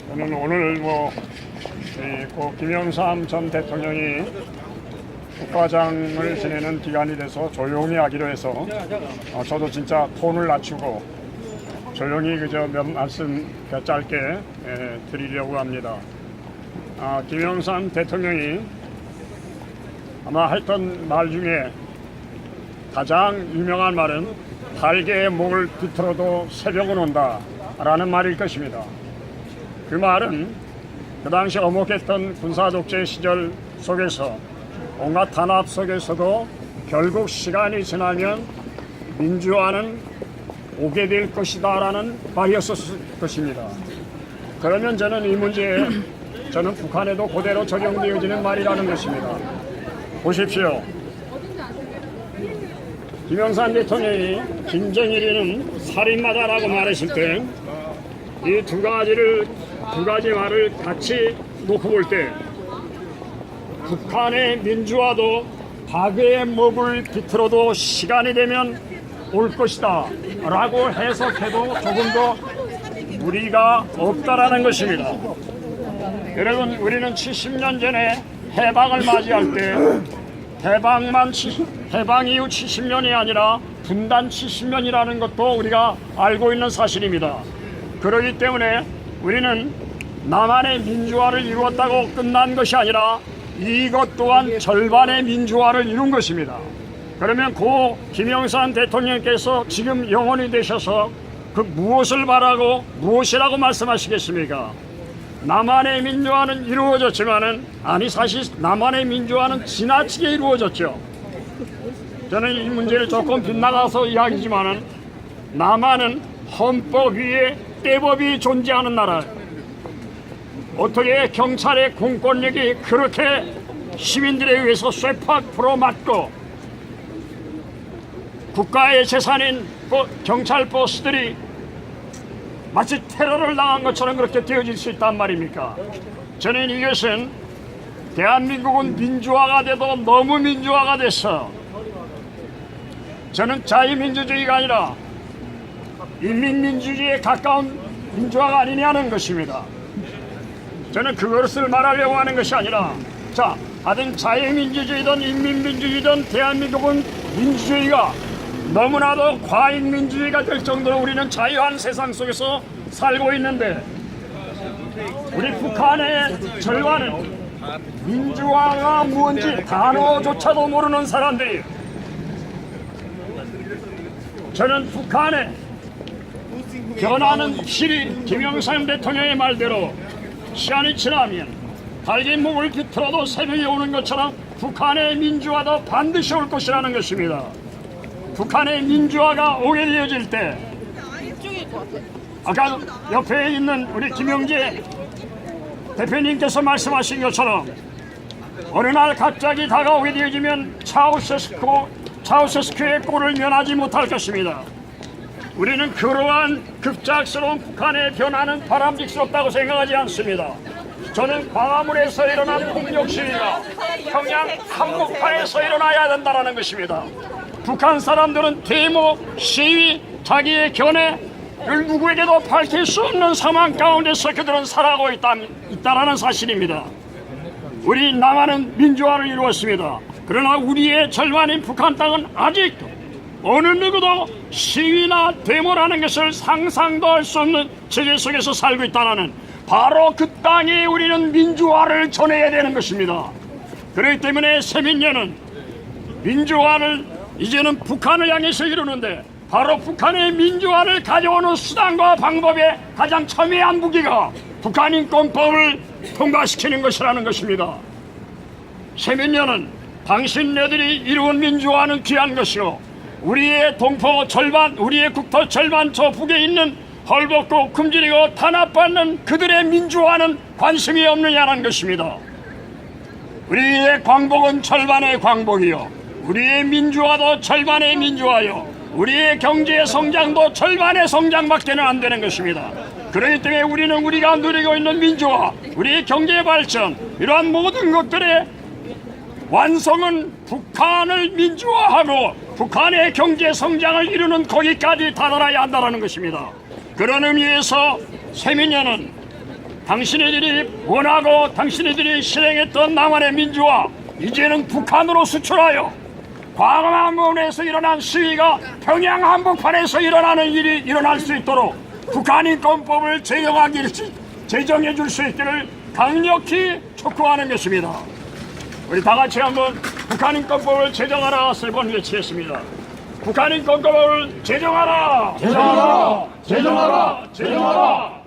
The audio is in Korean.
저는 오늘 고 김영삼 전 대통령이 국가장을 지내는 기간이 돼서 조용히 하기로 해서 저도 진짜 톤을 낮추고 조용히 그저 몇 말씀 짧게 드리려고 합니다. 김영삼 대통령이 아마 했던 말 중에 가장 유명한 말은 달개의 목을 비틀어도 새벽은 온다 라는 말일 것입니다. 그 말은 그 당시 엄혹했던 군사독재 시절 속에서 온갖 탄압 속에서도 결국 시간이 지나면 민주화는 오게 될 것이다 라는 말이었을 것입니다. 그러면 저는 이 문제에 북한에도 그대로 적용되어지는 말이라는 것입니다. 보십시오. 김영삼 대통령이 김정일이는 살인마다라고 말했을 때 이 두 가지 말을 같이 놓고 볼 때 북한의 민주화도 박의 목을 비틀어도 시간이 되면 올 것이다 라고 해석해도 조금 더 무리가 없다라는 것입니다. 여러분, 우리는 70년 전에 해방을 맞이할 때 해방 이후 70년이 아니라 분단 70년이라는 것도 우리가 알고 있는 사실입니다. 그렇기 때문에 우리는 남한의 민주화를 이루었다고 끝난 것이 아니라 이것 또한 절반의 민주화를 이룬 것입니다. 그러면 고 김영삼 대통령께서 지금 영원히 되셔서 그 무엇을 바라고 무엇이라고 말씀하시겠습니까? 남한의 민주화는 이루어졌지만은 사실 남한의 민주화는 지나치게 이루어졌죠. 저는 이 문제를 조금 빗나가서 이야기지만은 남한은 헌법 위에 떼법이 존재하는 나라예요. 어떻게 경찰의 공권력이 그렇게 시민들에 의해서 쇠팍 풀어맞고 국가의 재산인 경찰 버스들이 마치 테러를 당한 것처럼 그렇게 되어질 수 있단 말입니까? 저는 이것은 대한민국은 민주화가 돼도 너무 민주화가 됐어. 저는 자유민주주의가 아니라 인민민주주의에 가까운 민주화가 아니냐는 것입니다. 저는 그것을 말하려고 하는 것이 아니라 하여튼 자유민주주의든 인민민주주의든 대한민국은 민주주의가 너무나도 과잉민주주의가 될 정도로 우리는 자유한 세상 속에서 살고 있는데 우리 북한의 절반은 민주화가 뭔지 단어조차도 모르는 사람들이 저는 북한의 변화는 실이 김영삼 대통령의 말대로 시간이 지나면 달개목을 비틀어도 새벽이 오는 것처럼 북한의 민주화도 반드시 올 것이라는 것입니다. 북한의 민주화가 오게 되어질 때 아까 옆에 있는 우리 김영재 대표님께서 말씀하신 것처럼 어느 날 갑자기 다가오게 되어지면 차우세스크의 꼴을 면하지 못할 것입니다. 우리는 그러한 급작스러운 북한의 변화는 바람직스럽다고 생각하지 않습니다. 저는 광화문에서 일어난 폭력 시위가 평양 한복판에서 일어나야 된다는 것입니다. 북한 사람들은 데모, 시위, 자기의 견해를 누구에게도 밝힐 수 없는 상황 가운데서 그들은 살아가고 있다는 사실입니다. 우리 남한은 민주화를 이루었습니다. 그러나 우리의 절반인 북한 땅은 아직도 어느 누구도 시위나 데모라는 것을 상상도 할 수 없는 체제 속에서 살고 있다는 바로 그 땅에 우리는 민주화를 전해야 되는 것입니다. 그렇기 때문에 세민녀는 민주화를 이제는 북한을 향해서 이루는데 바로 북한의 민주화를 가져오는 수단과 방법의 가장 첨예한 무기가 북한인권법을 통과시키는 것이라는 것입니다. 세민녀는 당신네들이 이루은 민주화는 귀한 것이고 우리의 동포 절반, 우리의 국토 절반 저 북에 있는 헐벗고 굶주리고 탄압받는 그들의 민주화는 관심이 없느냐는 것입니다. 우리의 광복은 절반의 광복이요, 우리의 민주화도 절반의 민주화요, 우리의 경제 성장도 절반의 성장밖에는 안 되는 것입니다. 그렇기 때문에 우리는 우리가 누리고 있는 민주화, 우리의 경제 발전, 이러한 모든 것들의 완성은 북한을 민주화하고 북한의 경제 성장을 이루는 거기까지 다다라야 한다는 것입니다. 그런 의미에서 세민녀는 당신네들이 원하고 당신네들이 실행했던 남한의 민주화 이제는 북한으로 수출하여 광화문에서 일어난 시위가 평양 한복판에서 일어나는 일이 일어날 수 있도록 북한인권법을 제정해 줄 수 있기를 강력히 촉구하는 것입니다. 우리 다 같이 한번 북한인권법을 제정하라 세 번 외치겠습니다. 북한인권법을 제정하라! 제정하라! 제정하라! 제정하라!